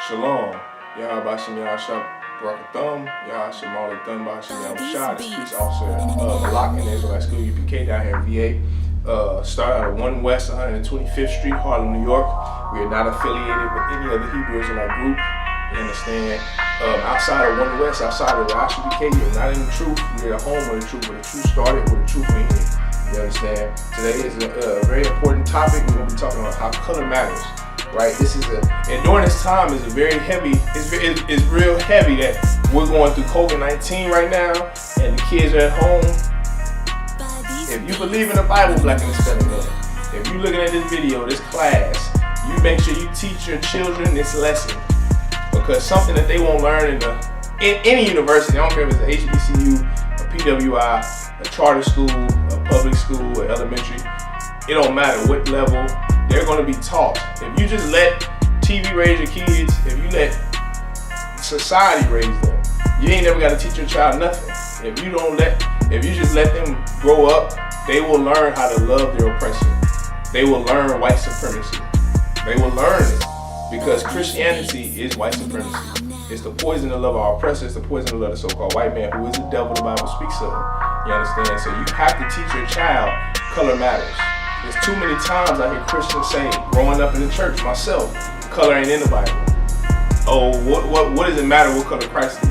Shalom. Yahweh Yah Shemala Thumb Bashim Shah, the police officer Malak in the Israelite school, U.P.K. down here in VA. Started out of 1 West 125th Street, Harlem, New York. We are not affiliated with any other Hebrew Israelite group. You understand? Outside of 1 West, outside of the I.S.U.P.K, you're not in the truth. You're at home where the truth started, where the truth went here. You understand? Today is a very important topic. We're going to be talking about how color matters. Right, and during this time is a very heavy. It's real heavy that we're going through COVID-19 right now, and the kids are at home. If you believe in the Bible, black and Hispanic man, if you're looking at this video, this class, you make sure you teach your children this lesson, because something that they won't learn in any university. I don't care if it's an HBCU, a PWI, a charter school, a public school, or elementary. It don't matter what level. They're going to be taught. If you just let TV raise your kids, if you let society raise them, you ain't never got to teach your child nothing. If you just let them grow up, they will learn how to love their oppression. They will learn white supremacy. They will learn it, because Christianity is white supremacy. It's the poison of love of our oppressor. It's the poison of love of the so-called white man, who is the devil the Bible speaks of. You understand? So you have to teach your child color matters. There's too many times I hear Christians say, growing up in the church myself, color ain't in the Bible. Oh, what does it matter what color Christ is?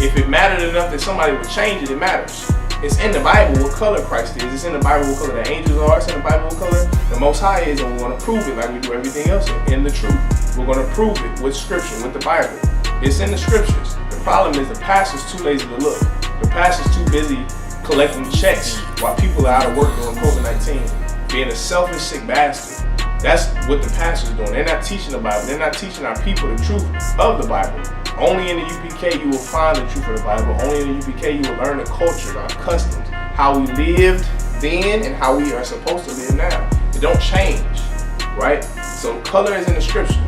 If it mattered enough that somebody would change it, it matters. It's in the Bible what color Christ is. It's in the Bible what color the angels are. It's in the Bible what color the Most High is, and we're going to prove it like we do everything else in the truth. We're going to prove it with Scripture, with the Bible. It's in the Scriptures. The problem is the pastor's too lazy to look. The pastor's too busy collecting checks while people are out of work during COVID-19. Being a selfish, sick bastard. That's what the pastor's doing. They're not teaching the Bible. They're not teaching our people the truth of the Bible. Only in the U.P.K. you will find the truth of the Bible. Only in the U.P.K. you will learn the culture, our customs, how we lived then and how we are supposed to live now. It don't change, right? So color is in the Scriptures.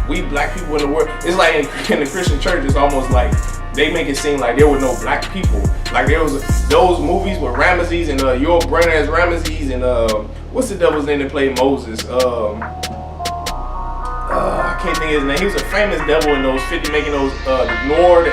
We black people in the world. It's like in the Christian church, it's almost like they make it seem like there were no black people. Like there was those movies with Ramesses and Yul Brynner as Ramesses and what's the devil's name that played Moses? I can't think of his name. He was a famous devil in those making those the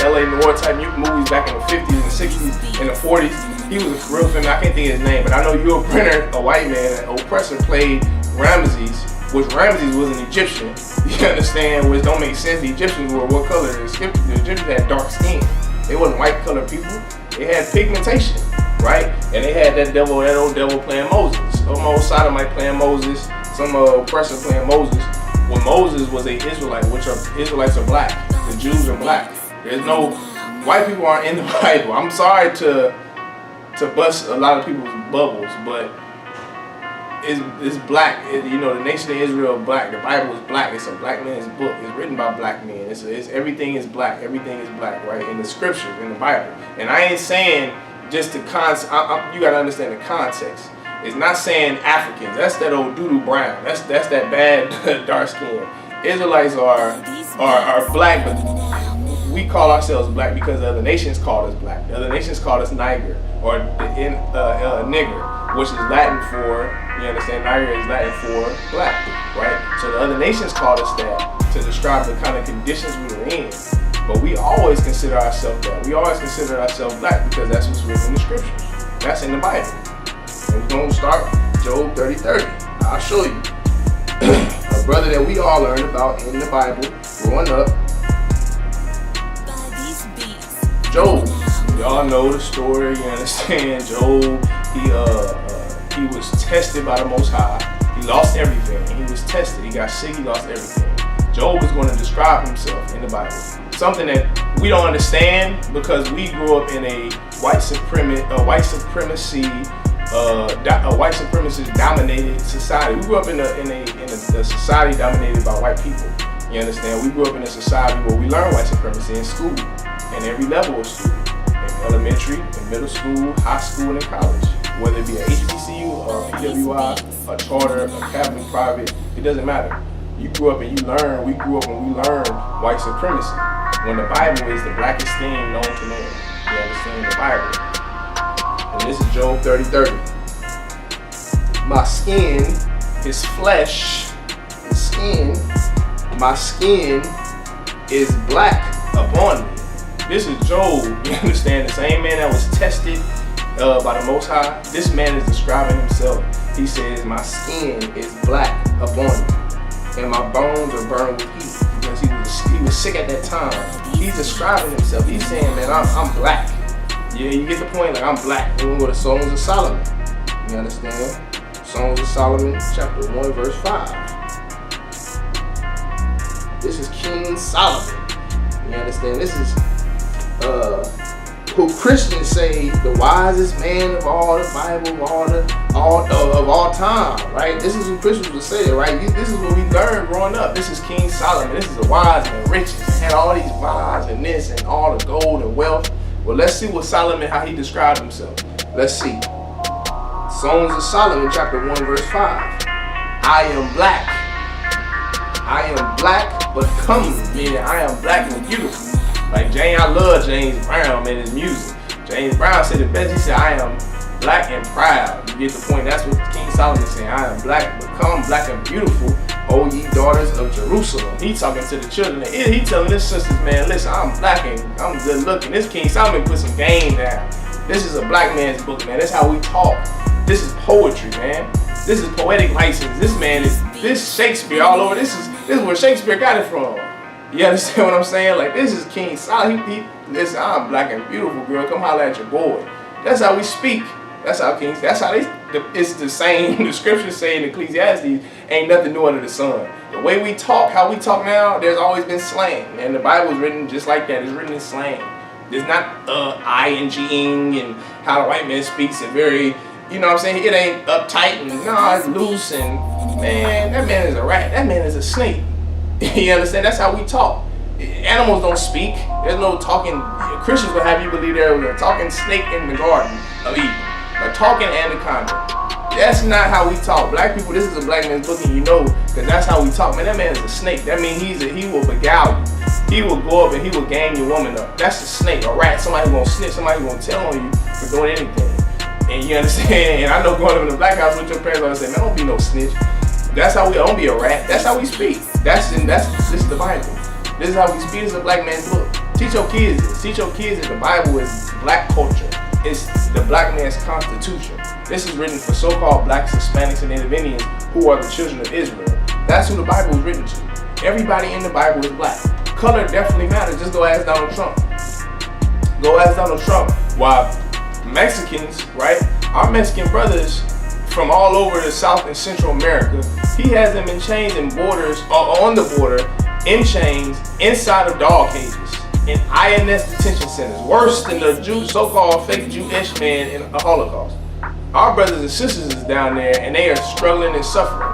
LA Noir type movies back in the 50s and 60s and the 40s. He was a real famous. I can't think of his name, but I know Yul Brynner, a white man, an oppressor, played Ramesses, which Ramesses was an Egyptian. You understand? Which don't make sense. The Egyptians were what color? The Egyptians had dark skin. They wasn't white colored people. They had pigmentation, right? And they had that old devil playing Moses. Some old sodomite playing Moses. Some oppressor playing Moses. When Moses was an Israelite, which Israelites are black. The Jews are black. There's no white people aren't in the Bible. I'm sorry to bust a lot of people's bubbles, but it's black. The nation of Israel is black. The Bible is black. It's a black man's book. It's written by black men. It's everything is black. Everything is black, right? In the Scriptures, in the Bible. And I ain't saying just the concept. You got to understand the context. It's not saying Africans. That's that old doo-doo brown. That's that bad dark skin. Israelites are black, but we call ourselves black because the other nations called us black. The other nations called us Niger or nigger, which is Latin for, you understand, Niger is Latin for black, right? So the other nations called us that to describe the kind of conditions we were in. But we always consider ourselves that. We always consider ourselves black because that's what's written in the Scriptures. That's in the Bible. And we're going to start Job 30:30. I'll show you. A brother that we all learned about in the Bible growing up. Job. Y'all know the story, you understand. Job, he was tested by the Most High. He lost everything. He was tested. He got sick. He lost everything. Job is going to describe himself in the Bible. Something that we don't understand because we grew up in a white supremacist dominated society. We grew up in a society dominated by white people. You understand? We grew up in a society where we learn white supremacy in school, in every level of school, in elementary, in middle school, high school, and in college. Whether it be a HBCU or a PWI, a charter, a Catholic private, it doesn't matter. You grew up and you learn. We grew up and we learned white supremacy. When the Bible is the blackest thing known to man. You understand the Bible. And this is Job 30:30. My skin, his flesh, his skin, my skin is black upon me. This is Job, you understand? The same man that was tested by the Most High. This man is describing himself. He says, my skin is black upon me, and my bones are burned with heat. Because he was sick at that time. He's describing himself. He's saying, man, I'm black. Yeah, you get the point? Like, I'm black. We're going to go to Songs of Solomon. You understand? Songs of Solomon, chapter 1, verse 5. This is King Solomon. You understand? This is who Christians say the wisest man of all the Bible, of all time, right? This is who Christians would say, right? This is what we learned growing up. This is King Solomon. This is a wise man, riches, had all these wives and this and all the gold and wealth. Well, let's see what Solomon, how he described himself. Let's see. Songs of Solomon, chapter 1, verse 5. I am black. I am black, but comely, meaning I am black and beautiful. Like I love James Brown, man, his music. James Brown said it best. He said, I am black and proud. You get the point. That's what King Solomon saying. I am black, become black and beautiful, O ye daughters of Jerusalem. He talking to the children. He telling his sisters, man, listen, I'm black and I'm good looking. This King Solomon put some game down. This is a black man's book, man. That's how we talk. This is poetry, man. This is poetic license. This man is this Shakespeare all over. This is where Shakespeare got it from. You understand what I'm saying? Like, this is King Solomon. Listen, I'm black and beautiful, girl. Come holler at your boy. That's how we speak. That's how Kings. That's how it's the same. The scriptures say in Ecclesiastes, ain't nothing new under the sun. The way we talk, how we talk now, there's always been slang, and the Bible is written just like that. It's written in slang. There's not ing and how the white man speaks and very, you know what I'm saying? It ain't uptight and no, it's loose and man, that man is a rat. That man is a snake. You understand? That's how we talk. Animals don't speak. There's no talking. Christians will have you believe there was a talking snake in the garden of Eden. A talking anaconda. That's not how we talk. Black people, this is a black man's book and you know, because that's how we talk. Man, that man is a snake. That means he will beguile you. He will go up and he will gang your woman up. That's a snake, a rat. Somebody who's gonna snitch. Somebody who's gonna tell on you for doing anything. And you understand? And I know growing up in the black house with your parents always say, man, don't be no snitch. That's how we don't be a rat. That's how we speak. This is the Bible. This is how we speak. This is a black man's book. Teach your kids this. Teach your kids that the Bible is black culture. It's the black man's constitution. This is written for so-called blacks, Hispanics, and Native Indians who are the children of Israel. That's who the Bible is written to. Everybody in the Bible is black. Color definitely matters. Just go ask Donald Trump. Go ask Donald Trump why Mexicans, right? Our Mexican brothers from all over the South and Central America, he has them in chains and borders, or on the border, in chains, inside of dog cages, in INS detention centers, worse than the so-called fake Jewish man in the Holocaust. Our brothers and sisters is down there, and they are struggling and suffering.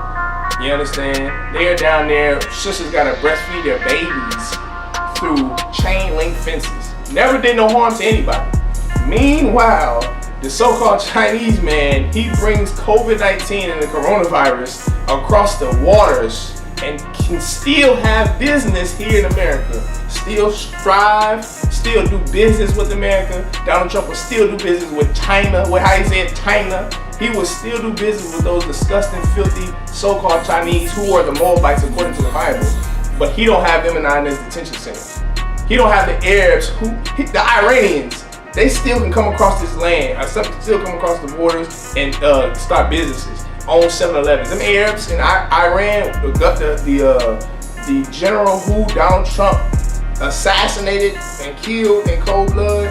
You understand? They are down there, sisters gotta breastfeed their babies through chain link fences. Never did no harm to anybody. Meanwhile, the so-called Chinese man, he brings COVID-19 and the coronavirus across the waters and can still have business here in America. Still strive, still do business with America. Donald Trump will still do business with China, how he said China. He will still do business with those disgusting, filthy, so-called Chinese who are the Moabites according to the Bible. But he don't have them in INS detention centers. He don't have the Arabs, the Iranians. They still can come across this land, still come across the borders and start businesses, own 7-Elevens. Them Arabs in Iran, the general who Donald Trump assassinated and killed in cold blood,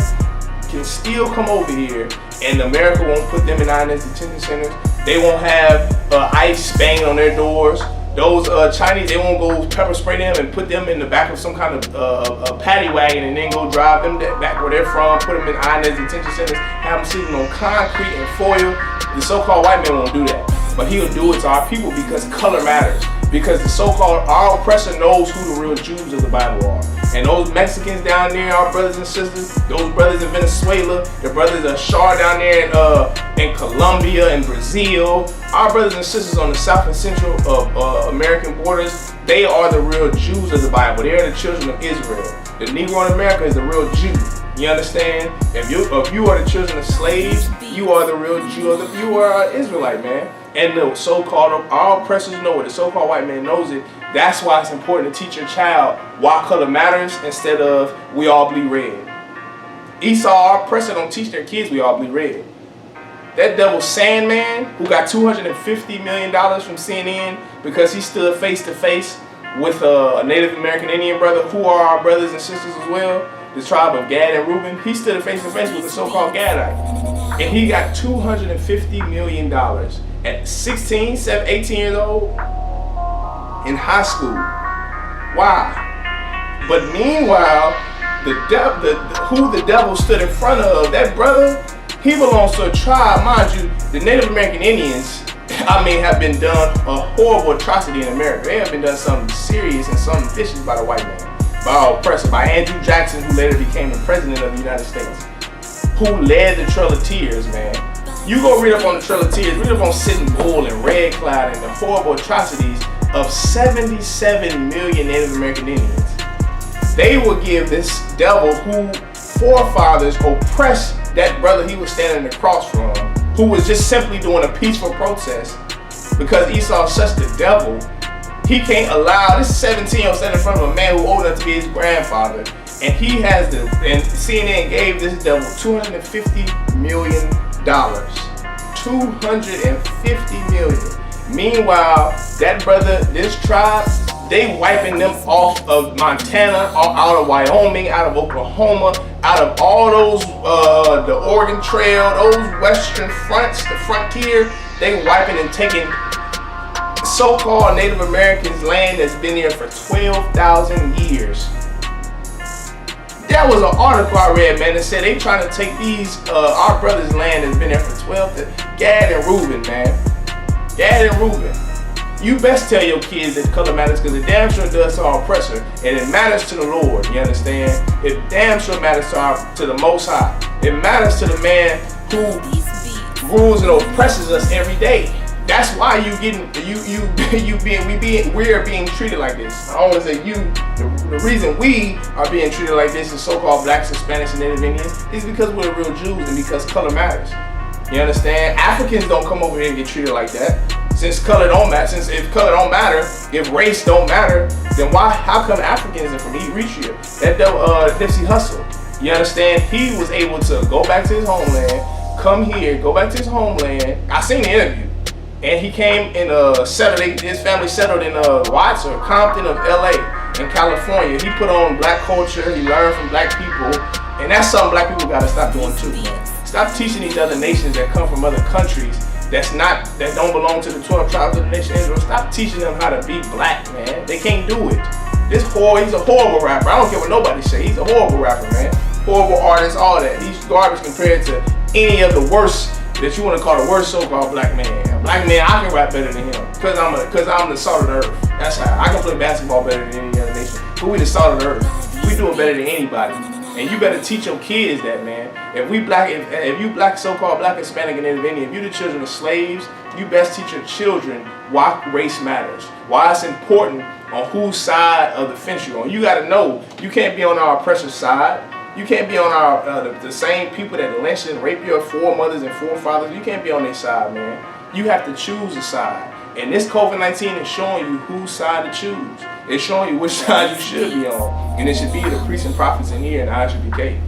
can still come over here, and America won't put them in INS detention centers. They won't have ICE banging on their doors. Those Chinese, they won't go pepper spray them and put them in the back of some kind of a paddy wagon and then go drive them back where they're from, put them in INS detention centers, have them sleeping on concrete and foil. The so-called white man won't do that. But he'll do it to our people because color matters. Because the so-called, our oppressor knows who the real Jews of the Bible are. And those Mexicans down there, our brothers and sisters, those brothers in Venezuela, the brothers of Shar down there in Colombia and Brazil, our brothers and sisters on the South and Central American borders, they are the real Jews of the Bible. They are the children of Israel. The Negro in America is the real Jew. You understand? If you are the children of slaves, you are the real Jew. You are an Israelite, man. And the so-called, our oppressors know it. The so-called white man knows it. That's why it's important to teach your child why color matters instead of we all bleed red. Esau, our oppressor, don't teach their kids we all bleed red. That devil Sandman, who got $250 million from CNN because he stood face to face with a Native American Indian brother, who are our brothers and sisters as well, the tribe of Gad and Reuben. He stood face to face with the so-called Gadite. And he got $250 million at 16, 18 years old in high school. Why? But meanwhile, who the devil stood in front of, that brother, he belongs to a tribe, mind you, the Native American Indians, have been done a horrible atrocity in America. They have been done something serious and something vicious by the white man, by our oppressor, by Andrew Jackson, who later became the president of the United States, who led the Trail of Tears, man. You go read up on the Trail of Tears, read up on Sitting Bull and Red Cloud and the horrible atrocities of 77 million Native American Indians. They will give this devil who forefathers oppressed that brother he was standing across from, who was just simply doing a peaceful protest, because Esau's such the devil. He can't allow this 17-year-old standing in front of a man who old enough to be his grandfather, and he has and CNN gave this devil $250 million. $250 million. Meanwhile, that brother, this tribe, they wiping them off of Montana, out of Wyoming, out of Oklahoma, out of all those, the Oregon Trail, those western fronts, the frontier. They wiping and taking so-called Native Americans' land that's been here for 12,000 years. That was an article I read, man, that said they trying to take these, our brothers' land that's been there for 12, Gad and Reuben, man. Gad and Reuben. You best tell your kids that color matters, because it damn sure does to our oppressor, and it matters to the Lord, you understand? It damn sure matters to the Most High. It matters to the man who rules and oppresses us every day. That's why we are being treated like this. I always say the reason we are being treated like this as so-called blacks, Hispanics, and Native Indians is because we're the real Jews and because color matters. You understand? Africans don't come over here and get treated like that. Since color don't matter, if color don't matter, if race don't matter, then how come Africans are from Eritrea? That Nipsey Hussle, you understand? He was able to go back to his homeland, come here, go back to his homeland. I seen the interview, and he came and his family settled in Watts or Compton of LA in California. He put on black culture, he learned from black people, and that's something black people gotta stop doing too. Stop teaching these other nations that come from other countries that don't belong to the 12 tribes of the nation Israel. Stop teaching them how to be black, man. They can't do it. He's a horrible rapper. I don't care what nobody say. He's a horrible rapper, man. Horrible artist, all that. He's garbage compared to any of the worst that you want to call the worst so-called black man. A black man, I can rap better than him because I'm the salt of the earth. That's how. I can play basketball better than any other nation. But we the salt of the earth. We do it better than anybody. And you better teach your kids that, man. If you black, so-called black, Hispanic, and Native Indian, if you the children of slaves, you best teach your children why race matters, why it's important on whose side of the fence you're on. You got to know you can't be on our oppressor's side. You can't be on the same people that lynched and raped your foremothers and forefathers. You can't be on their side, man. You have to choose a side. And this COVID-19 is showing you whose side to choose. It's showing you which side you should be on. And it should be the priests and prophets in here in I.S.U.P.K.